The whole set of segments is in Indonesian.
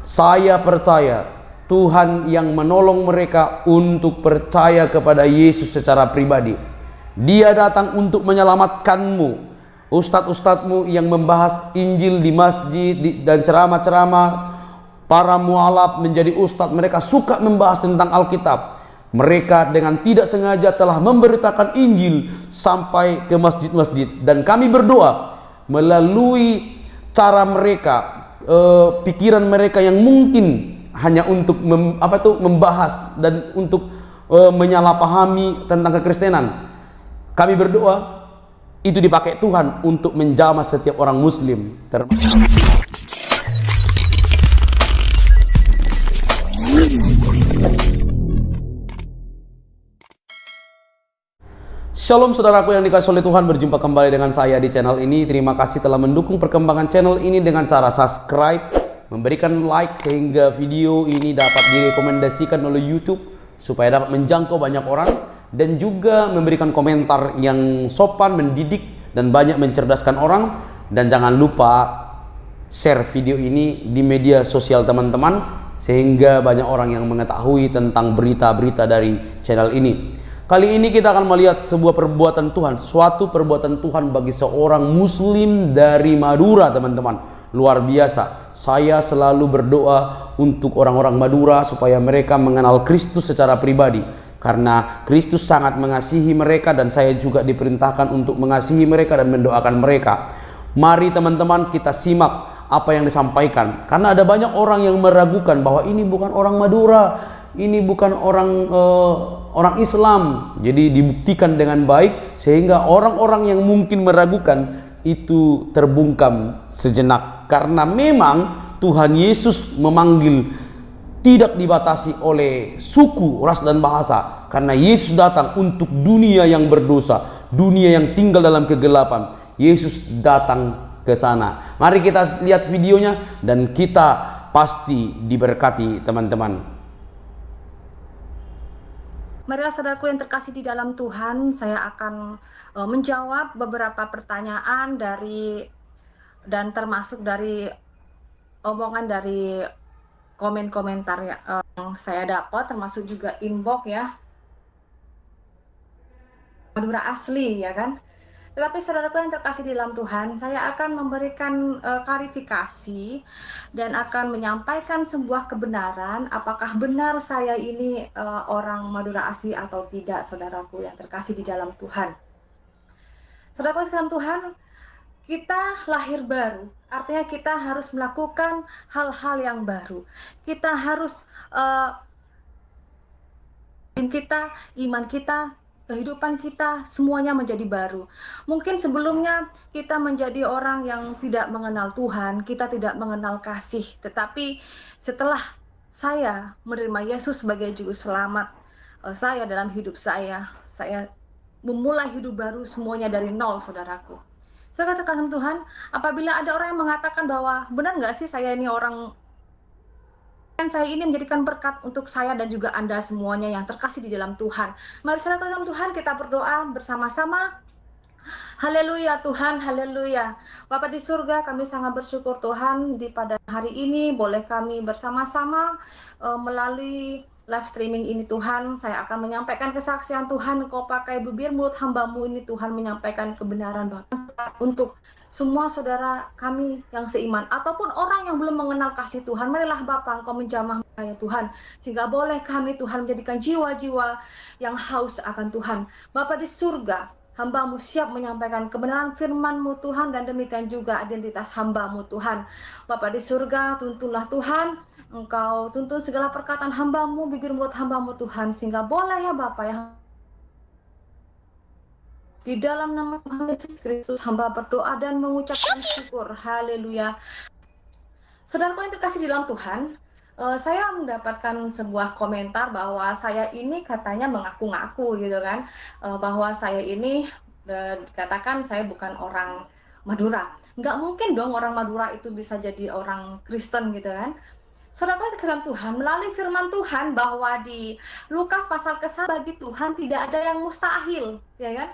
Saya percaya Tuhan yang menolong mereka untuk percaya kepada Yesus secara pribadi. Dia datang untuk menyelamatkanmu. Ustadz-ustadzmu yang membahas Injil di masjid dan ceramah-ceramah, para mualaf menjadi ustadz, mereka suka membahas tentang Alkitab. Mereka dengan tidak sengaja telah memberitakan Injil sampai ke masjid-masjid, dan kami berdoa melalui cara mereka, pikiran mereka yang mungkin hanya untuk membahas dan untuk menyalahpahami tentang kekristenan. Kami berdoa itu dipakai Tuhan untuk menjamah setiap orang Muslim. Shalom saudaraku yang dikasihi oleh Tuhan, berjumpa kembali dengan saya di channel ini. Terima kasih telah mendukung perkembangan channel ini dengan cara subscribe, memberikan like sehingga video ini dapat direkomendasikan oleh YouTube supaya dapat menjangkau banyak orang, dan juga memberikan komentar yang sopan, mendidik, dan banyak mencerdaskan orang. Dan jangan lupa share video ini di media sosial teman-teman sehingga banyak orang yang mengetahui tentang berita-berita dari channel ini. Kali ini kita akan melihat sebuah perbuatan Tuhan, suatu perbuatan Tuhan bagi seorang Muslim dari Madura, teman-teman. Luar biasa. Saya selalu berdoa untuk orang-orang Madura supaya mereka mengenal Kristus secara pribadi, karena Kristus sangat mengasihi mereka, dan saya juga diperintahkan untuk mengasihi mereka dan mendoakan mereka. Mari teman-teman kita simak apa yang disampaikan, karena ada banyak orang yang meragukan bahwa ini bukan orang Madura, ini bukan orang Islam. Jadi dibuktikan dengan baik sehingga orang-orang yang mungkin meragukan itu terbungkam sejenak, karena memang Tuhan Yesus memanggil tidak dibatasi oleh suku, ras, dan bahasa, karena Yesus datang untuk dunia yang berdosa, dunia yang tinggal dalam kegelapan. Yesus datang ke sana. Mari kita lihat videonya dan kita pasti diberkati, teman-teman. Marilah saudaraku yang terkasih di dalam Tuhan, saya akan menjawab beberapa pertanyaan dan termasuk dari omongan dari komen-komentar yang saya dapat, termasuk juga inbox ya, Madura asli ya kan. Tetapi saudaraku yang terkasih di dalam Tuhan, saya akan memberikan klarifikasi dan akan menyampaikan sebuah kebenaran, apakah benar saya ini orang Madura asli atau tidak, saudaraku yang terkasih di dalam Tuhan. Saudaraku di dalam Tuhan, kita lahir baru, artinya kita harus melakukan hal-hal yang baru. Kita harus iman kita, kehidupan kita, semuanya menjadi baru. Mungkin sebelumnya kita menjadi orang yang tidak mengenal Tuhan, kita tidak mengenal kasih. Tetapi setelah saya menerima Yesus sebagai juru selamat saya dalam hidup saya memulai hidup baru, semuanya dari nol, saudaraku. Saudara terkasih Tuhan, apabila ada orang yang mengatakan bahwa benar nggak sih saya ini orang, dan saya ini menjadikan berkat untuk saya dan juga Anda semuanya yang terkasih di dalam Tuhan. Mari saudara dalam Tuhan kita berdoa bersama-sama. Haleluya Tuhan, haleluya. Bapa di surga, kami sangat bersyukur Tuhan pada hari ini boleh kami bersama-sama melalui live streaming ini Tuhan. Saya akan menyampaikan kesaksian Tuhan, Engkau pakai bibir mulut hamba-Mu ini Tuhan menyampaikan kebenaran Bapa untuk semua saudara kami yang seiman ataupun orang yang belum mengenal kasih Tuhan. Marilah Bapa Engkau menjamah ya Tuhan, sehingga boleh kami Tuhan menjadikan jiwa-jiwa yang haus akan Tuhan. Bapa di surga, hamba-Mu siap menyampaikan kebenaran firman-Mu Tuhan, dan demikian juga identitas hamba-Mu Tuhan. Bapa di surga, tuntunlah Tuhan, Engkau tuntun segala perkataan hamba-Mu, bibir mulut hamba-Mu Tuhan, sehingga boleh ya Bapa ya, di dalam nama Tuhan Yesus Kristus hamba berdoa dan mengucapkan syukur. Haleluya. Saudaraku yang terkasih di dalam Tuhan, saya mendapatkan sebuah komentar bahwa saya ini katanya mengaku-ngaku gitu kan, bahwa saya ini dikatakan saya bukan orang Madura. Nggak mungkin dong orang Madura itu bisa jadi orang Kristen gitu kan. Saudara yang terkasih Tuhan, melalui firman Tuhan bahwa di Lukas pasal ke-1, bagi Tuhan tidak ada yang mustahil, ya kan?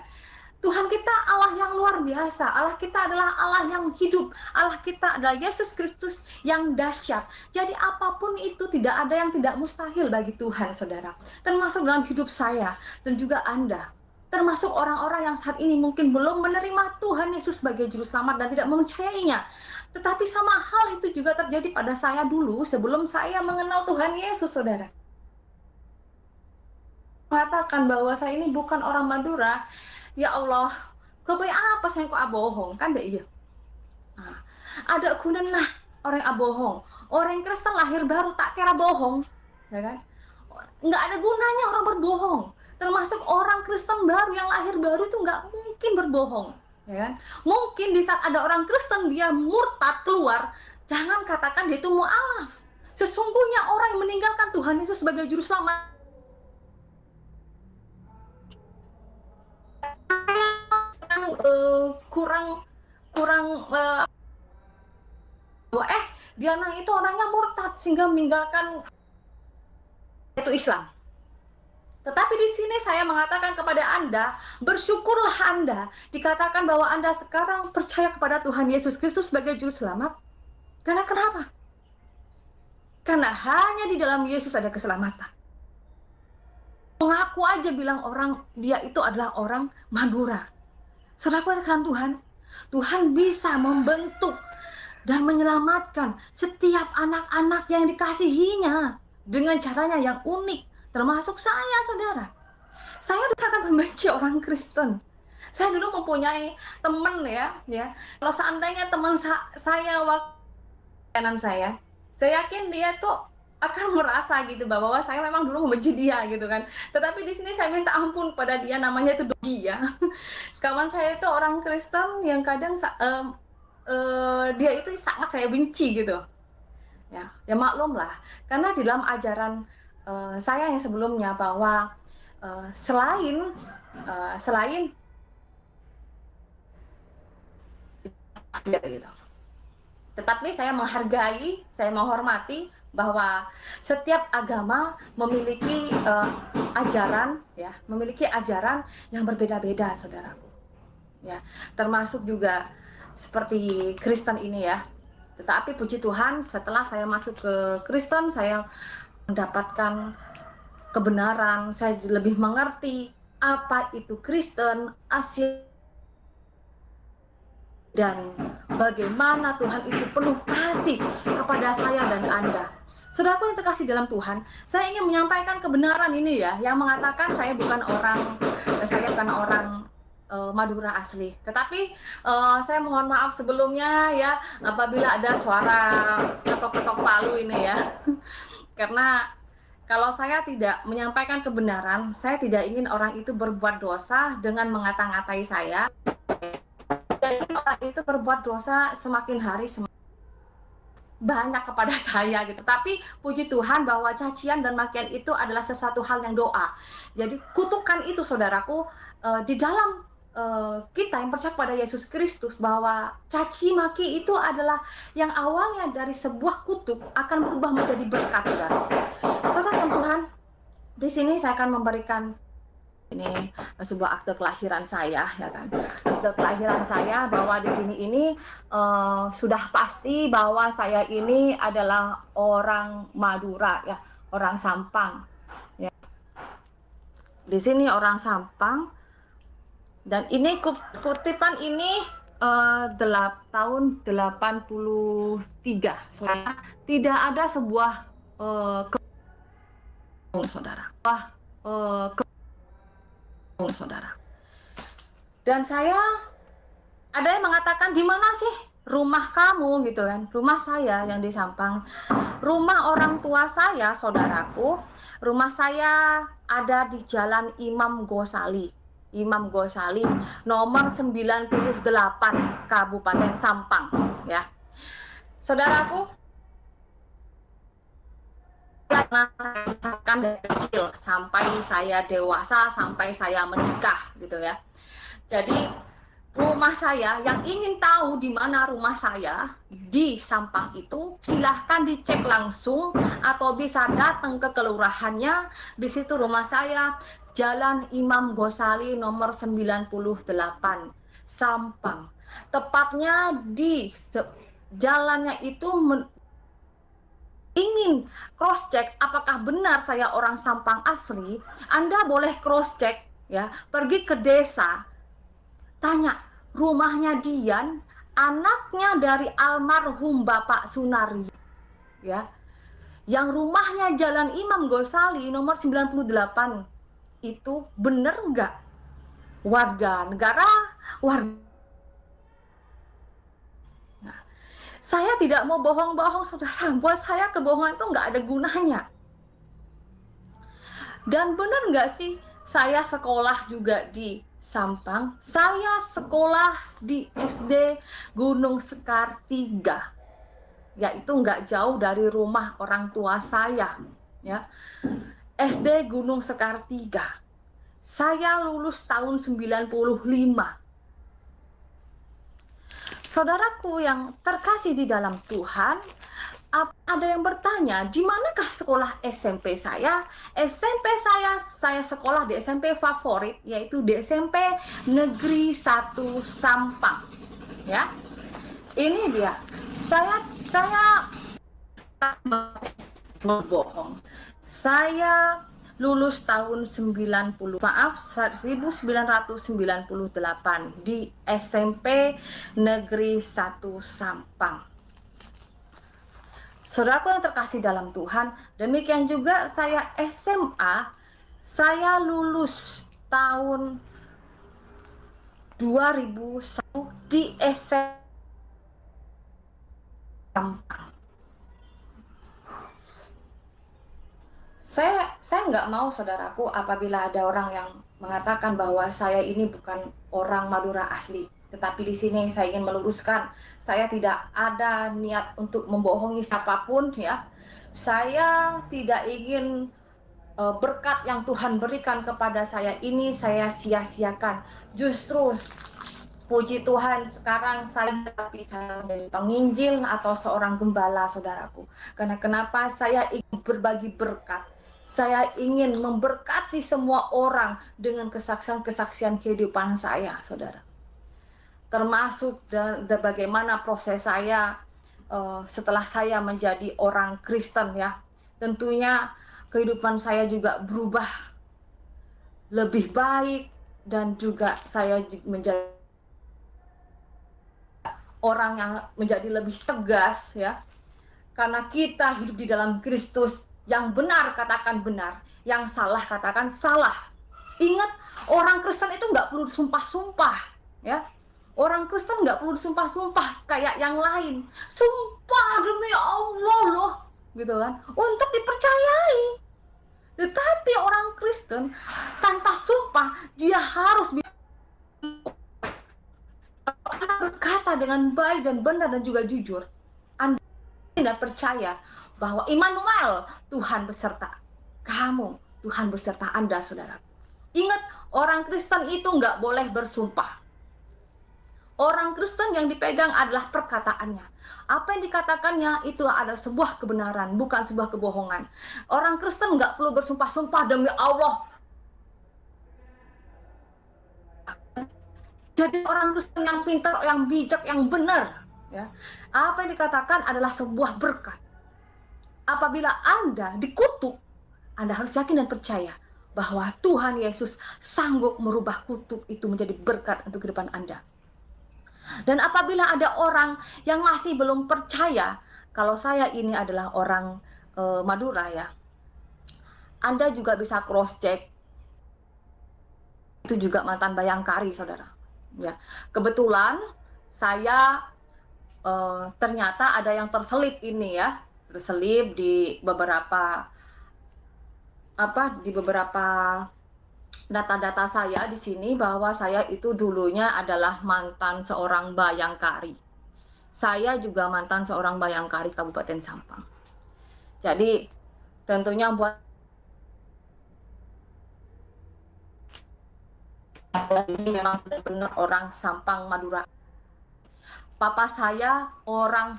Tuhan kita Allah yang luar biasa. Allah kita adalah Allah yang hidup. Allah kita adalah Yesus Kristus yang dahsyat. Jadi apapun itu tidak ada yang tidak mustahil bagi Tuhan, saudara. Termasuk dalam hidup saya dan juga Anda. Termasuk orang-orang yang saat ini mungkin belum menerima Tuhan Yesus sebagai juru selamat dan tidak mempercayainya. Tetapi sama hal itu juga terjadi pada saya dulu sebelum saya mengenal Tuhan Yesus, saudara. Mengatakan bahwa saya ini bukan orang Madura. Ya Allah, kebaik apa saya kok abohong kan deh iya. Nah, ada gunanya orang abohong. Orang Kristen lahir baru tak kira bohong, ya kan? Nggak ada gunanya orang berbohong. Termasuk orang Kristen baru yang lahir baru itu nggak mungkin berbohong, ya kan? Mungkin di saat ada orang Kristen dia murtad keluar, jangan katakan dia itu mu'alaf. Sesungguhnya orang yang meninggalkan Tuhan Yesus sebagai juru selamat kurang dia itu orangnya murtad sehingga meninggalkan itu Islam. Tetapi di sini saya mengatakan kepada Anda, bersyukurlah Anda dikatakan bahwa Anda sekarang percaya kepada Tuhan Yesus Kristus sebagai juru selamat. Karena kenapa? Karena hanya di dalam Yesus ada keselamatan. Mengaku aja bilang orang dia itu adalah orang Madura. Saudara katakan Tuhan bisa membentuk dan menyelamatkan setiap anak-anak yang dikasihinya dengan caranya yang unik, termasuk saya, saudara. Saya bukan membenci orang Kristen. Saya dulu mempunyai teman ya. Kalau seandainya teman saya waktu kanan saya yakin dia tuh akan merasa gitu bahwa saya memang dulu membenci dia gitu kan. Tetapi di sini saya minta ampun pada dia, namanya itu Dodi ya. Kawan saya itu orang Kristen yang kadang dia itu sangat saya benci gitu. Ya maklum lah. Karena di dalam ajaran saya yang sebelumnya bahwa selain gitu. Tetapi saya menghargai, saya menghormati bahwa setiap agama memiliki ajaran yang berbeda-beda, saudaraku. Ya, termasuk juga seperti Kristen ini ya. Tetapi puji Tuhan, setelah saya masuk ke Kristen, saya mendapatkan kebenaran, saya lebih mengerti apa itu Kristen, Asia, dan bagaimana Tuhan itu penuh kasih kepada saya dan Anda. Saudaraku yang terkasih dalam Tuhan, saya ingin menyampaikan kebenaran ini ya, yang mengatakan saya bukan orang Madura asli. Tetapi saya mohon maaf sebelumnya ya apabila ada suara ketok-ketok palu ini ya. Karena kalau saya tidak menyampaikan kebenaran, saya tidak ingin orang itu berbuat dosa dengan mengata-ngatai saya. Dan orang itu berbuat dosa semakin hari semakin banyak kepada saya gitu. Tapi puji Tuhan bahwa cacian dan makian itu adalah sesuatu hal yang doa. Jadi kutukan itu saudaraku di dalam kita yang percaya pada Yesus Kristus, bahwa caci maki itu adalah yang awalnya dari sebuah kutuk akan berubah menjadi berkat, saudara. Saudara yang Tuhan, di sini saya akan memberikan ini sebuah akte kelahiran saya, ya kan? Akte kelahiran saya bahwa di sini ini sudah pasti bahwa saya ini adalah orang Madura, ya, orang Sampang. Ya. Di sini orang Sampang. Dan ini kutipan ini tahun 83. Tidak ada sebuah saudara. Dan saya ada yang mengatakan, di mana sih rumah kamu gitu kan? Rumah saya yang di Sampang. Rumah orang tua saya, saudaraku, rumah saya ada di Jalan Imam Ghazali nomor 98 Kabupaten Sampang ya. Saudaraku, karena saya dari kecil sampai saya dewasa, sampai saya menikah gitu ya. Jadi rumah saya, yang ingin tahu di mana rumah saya di Sampang itu, silahkan dicek langsung atau bisa datang ke kelurahannya. Di situ rumah saya Jalan Imam Ghazali nomor 98, Sampang. Tepatnya di jalannya itu ingin cross check apakah benar saya orang Sampang asli. Anda boleh cross check ya, pergi ke desa, tanya rumahnya Dian, anaknya dari almarhum Bapak Sunaryo ya, yang rumahnya Jalan Imam Ghazali nomor 98, itu bener nggak warga negara, warga. Nah, saya tidak mau bohong-bohong saudara, buat saya kebohongan itu nggak ada gunanya. Dan bener nggak sih saya sekolah juga di Sampang, saya sekolah di SD Gunung Sekar 3, yaitu nggak jauh dari rumah orang tua saya ya. SD Gunung Sekar 3. Saya lulus tahun 95. Saudaraku yang terkasih di dalam Tuhan, ada yang bertanya, di manakah sekolah SMP saya? SMP saya sekolah di SMP favorit, yaitu di SMP Negeri 1 Sampang. Ya, ini dia. Saya bohong. Saya lulus tahun 1998 di SMP Negeri 1 Sampang. Saudaraku yang terkasih dalam Tuhan, demikian juga saya SMA, saya lulus tahun 2001 di SMP Sampang. Saya nggak mau saudaraku apabila ada orang yang mengatakan bahwa saya ini bukan orang Madura asli. Tetapi di sini saya ingin meluruskan, saya tidak ada niat untuk membohongi siapapun ya. Saya tidak ingin berkat yang Tuhan berikan kepada saya ini saya sia-siakan. Justru puji Tuhan sekarang saya menjadi penginjil atau seorang gembala saudaraku. Karena kenapa saya ingin berbagi berkat. Saya ingin memberkati semua orang dengan kesaksian-kesaksian kehidupan saya, saudara. Termasuk bagaimana proses saya setelah saya menjadi orang Kristen ya. Tentunya kehidupan saya juga berubah lebih baik dan juga saya menjadi orang yang menjadi lebih tegas ya. Karena kita hidup di dalam Kristus. Yang benar katakan benar, yang salah katakan salah. Ingat, orang Kristen itu nggak perlu sumpah-sumpah ya. Orang Kristen nggak perlu sumpah-sumpah kayak yang lain. Sumpah demi Allah loh, gitu kan, untuk dipercayai. Tetapi orang Kristen tanpa sumpah dia harus berkata dengan baik dan benar dan juga jujur. Anda tidak percaya bahwa Immanuel, Tuhan beserta kamu, Tuhan beserta Anda, saudara. Ingat, orang Kristen itu nggak boleh bersumpah. Orang Kristen yang dipegang adalah perkataannya. Apa yang dikatakannya itu adalah sebuah kebenaran, bukan sebuah kebohongan. Orang Kristen nggak perlu bersumpah-sumpah demi Allah. Jadi orang Kristen yang pintar, yang bijak, yang benar, ya. Apa yang dikatakan adalah sebuah berkat. Apabila Anda dikutuk, Anda harus yakin dan percaya bahwa Tuhan Yesus sanggup merubah kutuk itu menjadi berkat untuk kehidupan Anda. Dan apabila ada orang yang masih belum percaya kalau saya ini adalah orang Madura ya, Anda juga bisa cross check. Itu juga mantan Bayangkari, saudara. Ya, kebetulan saya ternyata ada yang terselip ini ya. Terselip di beberapa data-data saya di sini bahwa saya itu dulunya adalah mantan seorang Bayangkari. Saya juga mantan seorang Bayangkari Kabupaten Sampang. Jadi tentunya buat ini memang benar-benar orang Sampang Madura. Papa saya orang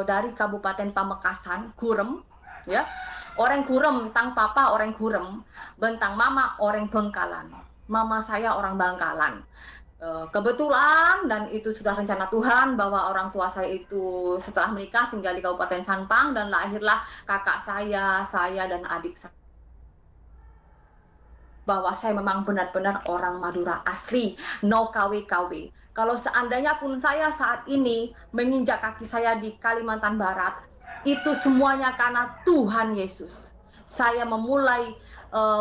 dari Kabupaten Pamekasan, Gurem, ya. Orang gurem, tang papa orang gurem, bentang mama orang Bengkalan. Mama saya orang Bangkalan. Kebetulan dan itu sudah rencana Tuhan bahwa orang tua saya itu setelah menikah tinggal di Kabupaten Sampang dan lahirlah kakak saya dan adik saya. Bahwa saya memang benar-benar orang Madura asli, no KW-KW. Kalau seandainya pun saya saat ini menginjak kaki saya di Kalimantan Barat, itu semuanya karena Tuhan Yesus. Saya memulai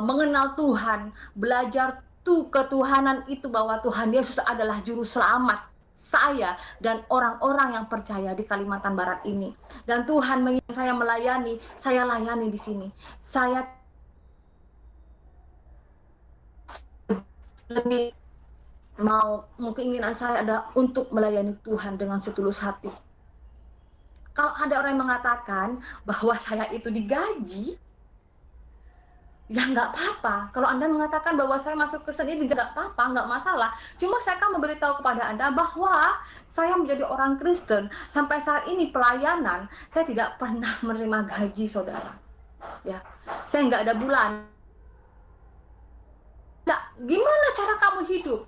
mengenal Tuhan, belajar ketuhanan itu bahwa Tuhan Yesus adalah juru selamat saya dan orang-orang yang percaya di Kalimantan Barat ini. Dan Tuhan menginginkan saya melayani, saya layani di sini. Saya lebih keinginan saya ada untuk melayani Tuhan dengan setulus hati. Kalau ada orang yang mengatakan bahwa saya itu digaji, ya nggak apa-apa. Kalau Anda mengatakan bahwa saya masuk ke seni juga nggak apa-apa, nggak masalah. Cuma saya akan memberitahu kepada Anda bahwa saya menjadi orang Kristen sampai saat ini pelayanan, saya tidak pernah menerima gaji, saudara. Ya, saya nggak ada bulan. Nah, gimana cara kamu hidup?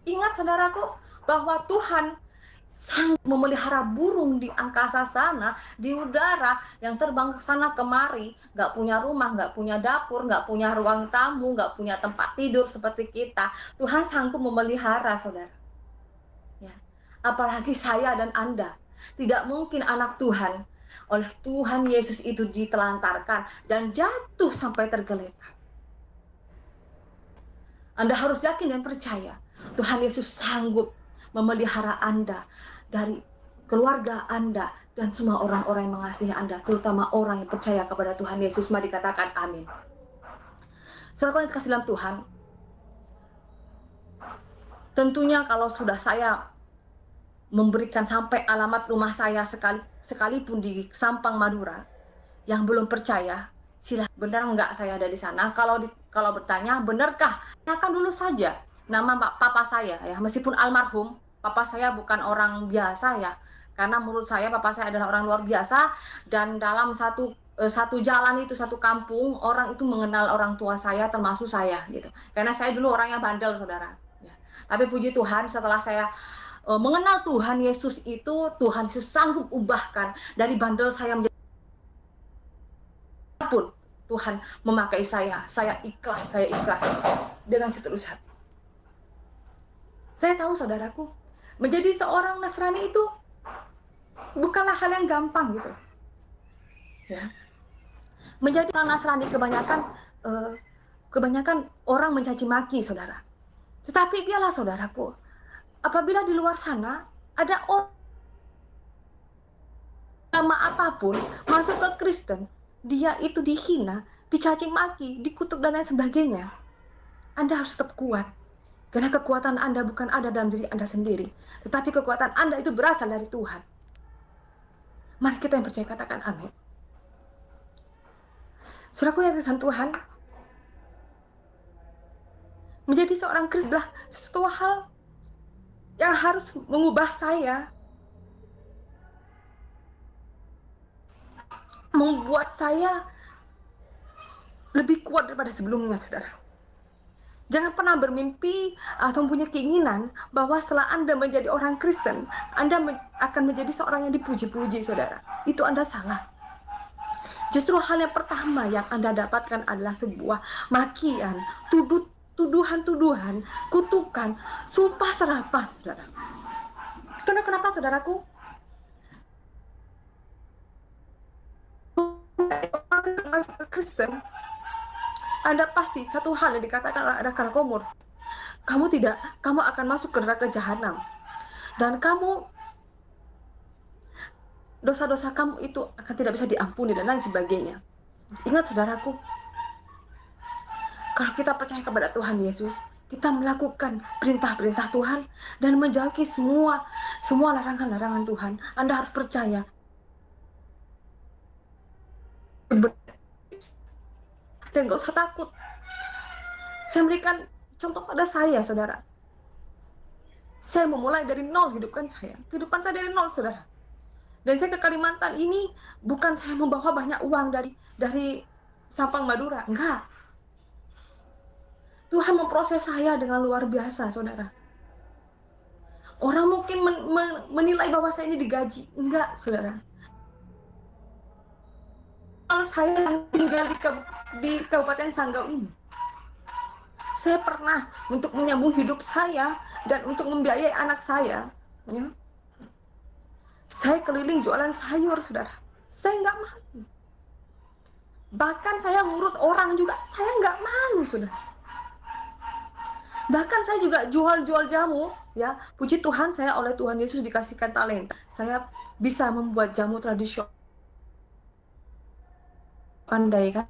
Ingat saudaraku, bahwa Tuhan sanggup memelihara burung di angkasa sana, di udara, yang terbang ke sana kemari, nggak punya rumah, nggak punya dapur, nggak punya ruang tamu, nggak punya tempat tidur seperti kita. Tuhan sanggup memelihara, saudara. Ya. Apalagi saya dan Anda. Tidak mungkin anak Tuhan oleh Tuhan Yesus itu ditelantarkan dan jatuh sampai tergeletak. Anda harus yakin dan percaya Tuhan Yesus sanggup memelihara Anda dari keluarga Anda dan semua orang-orang yang mengasihi Anda, terutama orang yang percaya kepada Tuhan Yesus. Mari katakan amin. Saudara yang dikasihi dalam Tuhan, tentunya kalau sudah saya memberikan sampai alamat rumah saya sekalipun di Sampang Madura, yang belum percaya, benar nggak saya ada di sana? Kalau bertanya, benarkah? Tanyakan dulu saja nama papa saya ya, meskipun almarhum, papa saya bukan orang biasa ya, karena menurut saya papa saya adalah orang luar biasa dan dalam satu jalan itu, satu kampung, orang itu mengenal orang tua saya termasuk saya gitu. Karena saya dulu orangnya bandel, saudara. Ya. Tapi puji Tuhan, setelah saya mengenal Tuhan Yesus itu, Tuhan Yesus sanggup ubahkan dari bandel saya menjadi pun Tuhan memakai saya ikhlas dengan setulus hati. Saya tahu saudaraku, menjadi seorang Nasrani itu bukanlah hal yang gampang gitu. Ya. Menjadi orang Nasrani kebanyakan orang mencaci maki, saudara. Tetapi biarlah saudaraku, apabila di luar sana ada orang agama apapun masuk ke Kristen, dia itu dihina, dicaci maki, dikutuk dan lain sebagainya, Anda harus tetap kuat. Karena kekuatan Anda bukan ada dalam diri Anda sendiri, tetapi kekuatan Anda itu berasal dari Tuhan. Mari kita yang percaya katakan amin. Saudaraku yang dikasihi Tuhan, menjadi seorang Kristen adalah sesuatu hal yang harus mengubah saya, membuat saya lebih kuat daripada sebelumnya, saudara. Jangan pernah bermimpi atau punya keinginan bahwa setelah Anda menjadi orang Kristen, Anda akan menjadi seorang yang dipuji-puji, saudara. Itu Anda salah. Justru hal yang pertama yang Anda dapatkan adalah sebuah makian, tuduhan-tuduhan, kutukan, sumpah serapah, saudara. Kenapa, saudaraku? Kristen, Anda pasti satu hal yang dikatakan oleh Rakan Komor, kamu akan masuk ke neraka jahanam dan dosa-dosa kamu itu akan tidak bisa diampuni dan lain sebagainya. Ingat saudaraku, kalau kita percaya kepada Tuhan Yesus, kita melakukan perintah-perintah Tuhan dan menjauhi semua larangan-larangan Tuhan. Anda harus percaya. Dan gak usah takut. Saya memberikan contoh pada saya, saudara. Saya memulai dari nol kehidupan saya dari nol, saudara. Dan saya ke Kalimantan ini bukan saya membawa banyak uang dari Sampang Madura. Enggak. Tuhan memproses saya dengan luar biasa, saudara. Orang mungkin menilai bahwa saya ini digaji. Enggak, saudara. Kalau saya yang tinggal di Kabupaten Sanggau ini, saya pernah untuk menyambung hidup saya dan untuk membiayai anak saya, ya. Saya keliling jualan sayur, saudara. Saya nggak malu. Bahkan saya ngurut orang juga, saya nggak malu, saudara. Bahkan saya juga jual-jual jamu, ya. Puji Tuhan, saya oleh Tuhan Yesus dikasihkan talenta. Saya bisa membuat jamu tradisional. Pandai kan?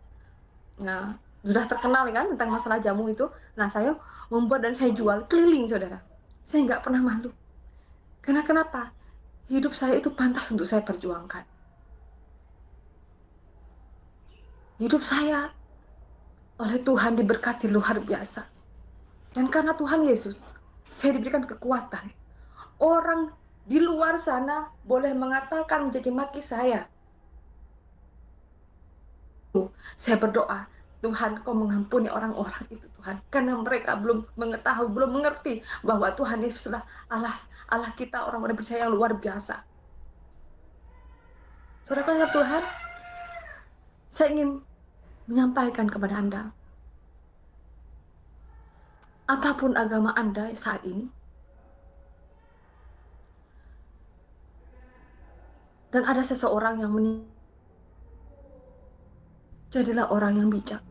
Nah, sudah terkenal kan tentang masalah jamu itu. Nah, saya membuat dan saya jual keliling, saudara. Saya nggak pernah malu. Karena kenapa? Hidup saya itu pantas untuk saya perjuangkan. Hidup saya oleh Tuhan diberkati luar biasa. Dan karena Tuhan Yesus, saya diberikan kekuatan. Orang di luar sana boleh mengatakan mencaci maki saya. Saya berdoa, Tuhan, Kau mengampuni orang-orang itu, Tuhan. Karena mereka belum mengetahui, belum mengerti bahwa Tuhan Yesuslah Allah kita, orang-orang percaya yang luar biasa. Saudara Tuhan, saya ingin menyampaikan kepada Anda, apapun agama Anda saat ini, dan ada seseorang yang jadilah orang yang bijak.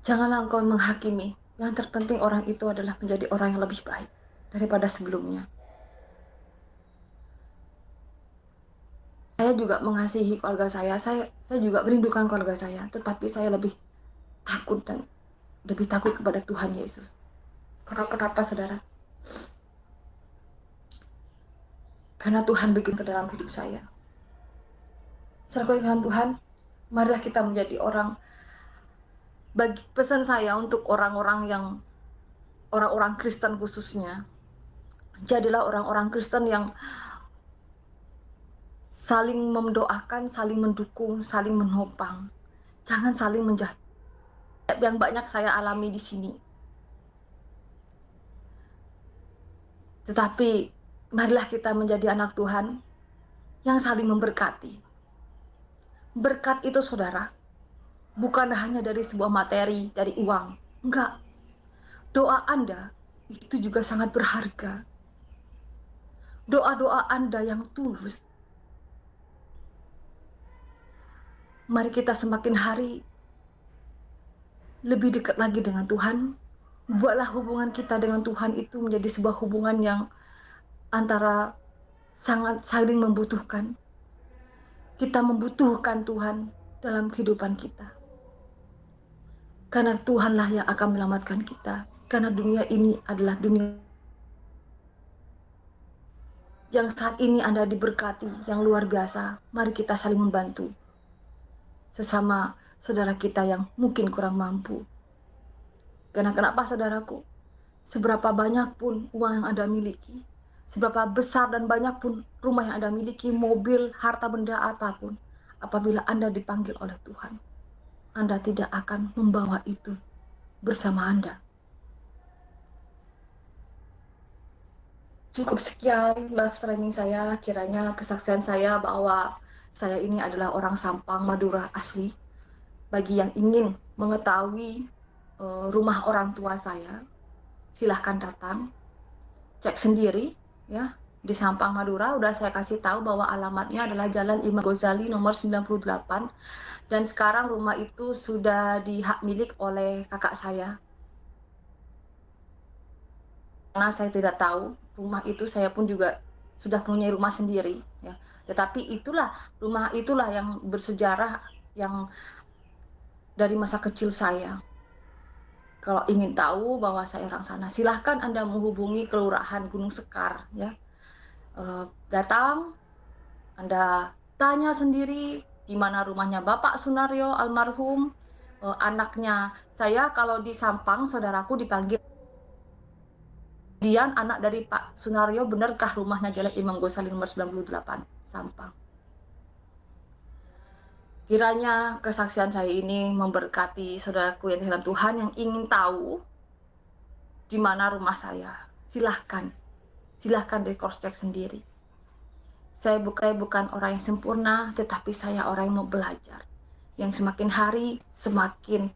Janganlah engkau menghakimi. Yang terpenting orang itu adalah menjadi orang yang lebih baik daripada sebelumnya. Saya juga mengasihi keluarga saya. Saya juga merindukan keluarga saya. Tetapi saya lebih takut dan lebih takut kepada Tuhan Yesus. Karena kenapa, saudara? Karena Tuhan bikin ke dalam hidup saya. Saudara dengan Tuhan, marilah kita menjadi orang. Bagi pesan saya untuk orang-orang Kristen khususnya, jadilah orang-orang Kristen yang saling mendoakan, saling mendukung, saling menopang. Jangan saling menjatuhkan. Yang banyak saya alami di sini. Tetapi marilah kita menjadi anak Tuhan yang saling memberkati. Berkat itu, saudara, bukan hanya dari sebuah materi, dari uang. Enggak. Doa Anda itu juga sangat berharga. Doa-doa Anda yang tulus. Mari kita semakin hari lebih dekat lagi dengan Tuhan. Buatlah hubungan kita dengan Tuhan itu menjadi sebuah hubungan yang antara sangat saling membutuhkan. Kita membutuhkan Tuhan dalam kehidupan kita. Karena Tuhanlah yang akan menyelamatkan kita. Karena dunia ini adalah dunia yang saat ini Anda diberkati, yang luar biasa. Mari kita saling membantu sesama saudara kita yang mungkin kurang mampu. Karena kenapa, saudaraku? Seberapa banyak pun uang yang Anda miliki, seberapa besar dan banyak pun rumah yang Anda miliki, mobil, harta benda apapun, apabila Anda dipanggil oleh Tuhan, Anda tidak akan membawa itu bersama Anda. Cukup sekian live streaming saya, kiranya kesaksian saya bahwa saya ini adalah orang Sampang Madura asli. Bagi yang ingin mengetahui rumah orang tua saya, silahkan datang, cek sendiri ya. Di Sampang Madura udah saya kasih tahu bahwa alamatnya adalah Jalan Imam Ghazali nomor 98, dan sekarang rumah itu sudah dihak milik oleh kakak saya. Karena saya tidak tahu rumah itu, saya pun juga sudah punya rumah sendiri ya. Tetapi rumah itulah yang bersejarah, yang dari masa kecil saya. Kalau ingin tahu bahwa saya orang sana, silahkan Anda menghubungi Kelurahan Gunung Sekar ya. Datang, Anda tanya sendiri di mana rumahnya Bapak Sunaryo almarhum. Anaknya saya kalau di Sampang, saudaraku dipanggil Dian, anak dari Pak Sunaryo. Benarkah rumahnya Jalan Imam Ghazali nomor 98 Sampang? Kiranya kesaksian saya ini memberkati saudaraku yang dalam Tuhan yang ingin tahu di mana rumah saya. Silahkan di cross check sendiri. Saya bukan orang yang sempurna, tetapi saya orang yang mau belajar. Yang semakin hari semakin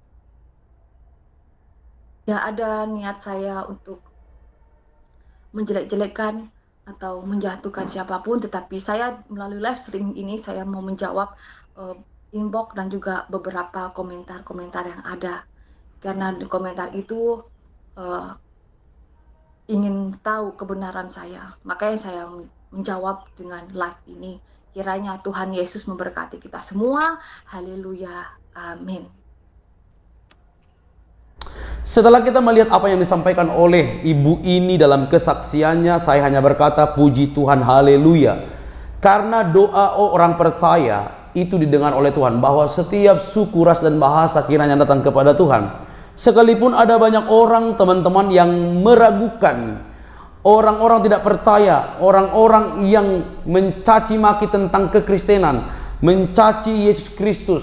tidak ada niat saya untuk menjelek-jelekan atau menjatuhkan siapapun, tetapi saya melalui live streaming ini saya mau menjawab inbox dan juga beberapa komentar-komentar yang ada, karena di komentar itu ingin tahu kebenaran saya, makanya saya menjawab dengan live ini. Kiranya Tuhan Yesus memberkati kita semua. Haleluya, amin. Setelah kita melihat apa yang disampaikan oleh ibu ini dalam kesaksiannya, saya hanya berkata puji Tuhan, haleluya. Karena doa orang percaya itu didengar oleh Tuhan, bahwa setiap suku, ras dan bahasa kiranya datang kepada Tuhan. Sekalipun ada banyak orang, teman-teman, yang meragukan, orang-orang tidak percaya, orang-orang yang mencaci maki tentang kekristenan, mencaci Yesus Kristus,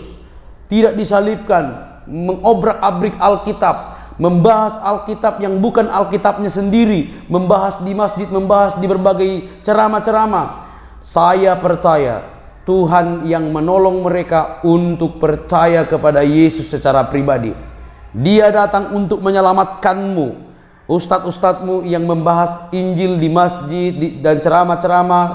tidak disalibkan, mengobrak-abrik Alkitab, membahas Alkitab yang bukan Alkitabnya sendiri, membahas di masjid, membahas di berbagai ceramah-ceramah. Saya percaya Tuhan yang menolong mereka untuk percaya kepada Yesus secara pribadi. Dia datang untuk menyelamatkanmu. Ustadz-ustadzmu yang membahas Injil di masjid dan ceramah-ceramah,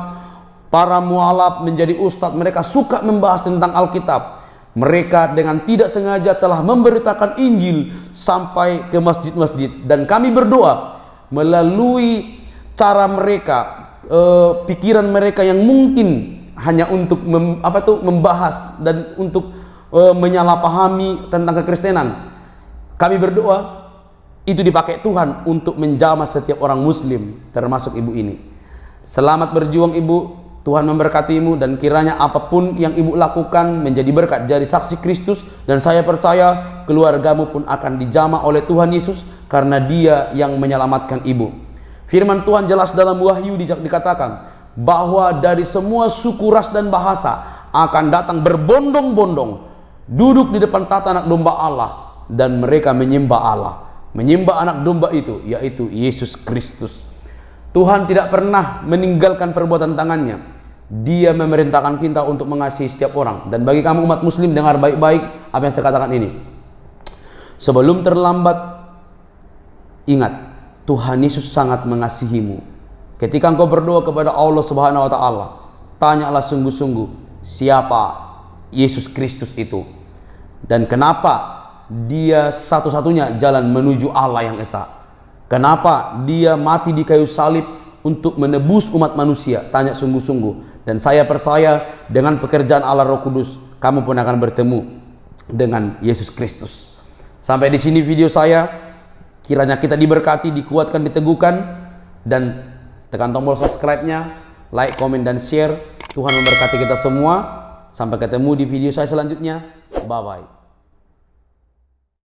para mualaf menjadi ustadz, mereka suka membahas tentang Alkitab. Mereka dengan tidak sengaja telah memberitakan Injil sampai ke masjid-masjid, dan kami berdoa melalui cara mereka, pikiran mereka yang mungkin hanya untuk membahas dan untuk menyalahpahami tentang kekristenan. Kami berdoa itu dipakai Tuhan untuk menjamah setiap orang Muslim, termasuk ibu ini. Selamat berjuang ibu, Tuhan memberkatimu, dan kiranya apapun yang ibu lakukan menjadi berkat, jadi saksi Kristus, dan saya percaya keluargamu pun akan dijamah oleh Tuhan Yesus karena Dia yang menyelamatkan ibu. Firman Tuhan jelas dalam Wahyu dikatakan bahwa dari semua suku, ras dan bahasa akan datang berbondong-bondong duduk di depan tata anak domba Allah, dan mereka menyembah Allah, menyembah anak domba itu, yaitu Yesus Kristus. Tuhan tidak pernah meninggalkan perbuatan tangannya. Dia memerintahkan kita untuk mengasihi setiap orang. Dan bagi kamu umat Muslim, dengar baik-baik apa yang saya katakan ini. Sebelum terlambat, ingat, Tuhan Yesus sangat mengasihimu. Ketika engkau berdoa kepada Allah Subhanahu wa Ta'ala, tanyalah sungguh-sungguh siapa Yesus Kristus itu, dan kenapa Dia satu-satunya jalan menuju Allah yang esa. Kenapa Dia mati di kayu salib untuk menebus umat manusia? Tanya sungguh-sungguh. Dan saya percaya dengan pekerjaan Allah Roh Kudus, kamu pun akan bertemu dengan Yesus Kristus. Sampai di sini video saya. Kiranya kita diberkati, dikuatkan, diteguhkan, dan tekan tombol subscribe-nya, like, komen, dan share. Tuhan memberkati kita semua. Sampai ketemu di video saya selanjutnya. Bye-bye.